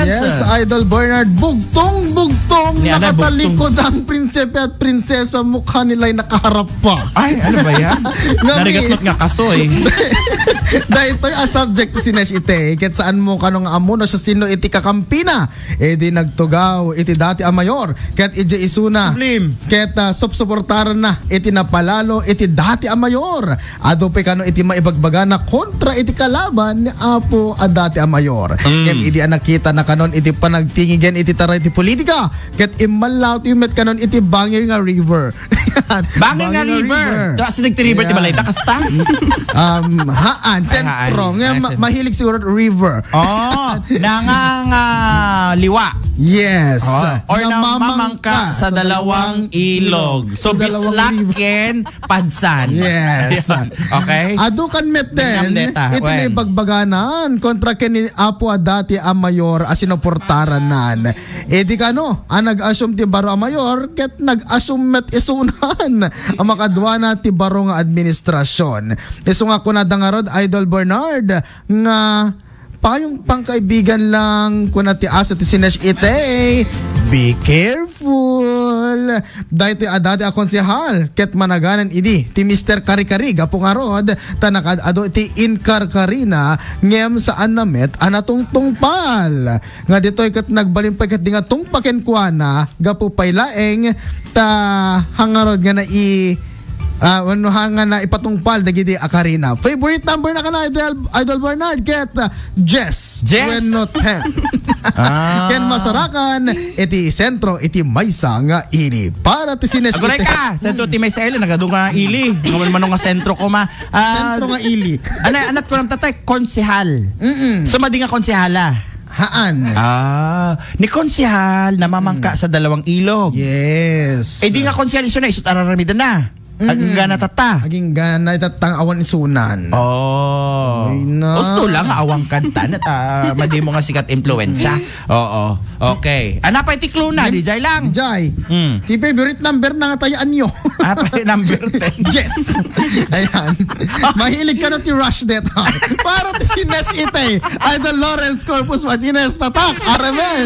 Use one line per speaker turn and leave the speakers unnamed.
Lawrence.
Yes, Idol Bernard. Bugtong-bugtong. Nakatalikod ang prinsepe at prinsesa. Mukha nila'y nakaharap pa.
Ay, ano ba yan? Narigatlot nga kasoy.
Dahil ito'y subject si Nesh ite. Ket saan mo kanong amuno sa sino iti kakampina. Di nagtugaw iti dati a mayor. Ket ije isuna. Ket supsuportaran na iti napalalo iti dati a mayor. Ado pe kano iti maibagbaga na kontra iti kalaban ni Apo a dati a mayor. Ket iti nakita na kanon iti panagtingigan iti tara iti politika. Ket imalaw ti met kanon iti Bangir nga river.
Bangir nga river. Kasi nagti river ti balay kasta.
Haan, sentro. Mahilig siguro river.
Oh, liwa.
Yes.
Or namamangka sa dalawang ilog. So, bislaken, padsan.
Yes.
Okay?
Adukan meten, ito ni bagbaganan kontra kini Apo dati a mayor asinoportaranan. Di kano, nag-assume ti baro a mayor, ket nag-assume met isunan ang makadwa na ti baro nga administrasyon. Iso nga ko na dangarod, Idol Bernard, nga payong pangkaibigan lang kung ti asa ti Sinesh ite, be careful. Dahil ti adati a konsehal, ket managanan idi, ti Mr. Kari-Kari, gapo nga rod, tanakad ado ti Inkarkarina, ngem saan namet anatong tungpal. Nga dito'y ket nagbalin pa ket di nga tungpaken kuana, gapo pay laeng, ta hangarod nga na na ipatungpal dagiti akarina. Favorite number na ka na, Idol Bernard, get Jess. When not 10. Ken masarakan, iti sentro, iti maysa nga ili. Para ti Sinesh ite.
Aguray ka! Sentro ti maysa ili, nagadung nga ili. Ngayon manong nga sentro ko ma.
Sentro nga ili.
Anat ko ng tatay, konsehal. So madi nga konsehala.
Haan.
Ni konsehal namamangka sa dalawang ilog.
Yes.
Di nga konsehal iso na, isot araramidan na. Aging gana tata.
Aging gana itatang awan isunan.
Gusto lang awang kanta na madi mo nga sikat influensya. Oo. Okay. Pa itiklo na, DJ lang.
DJ. Ti favorite number na nga tayaan nyo.
Number 10.
Yes. Ayan. Mahilig ka na ti Rush Death. Para ti Sinesh ite. Idol Lawrence Corpus Martinez. Tatak. Arabel.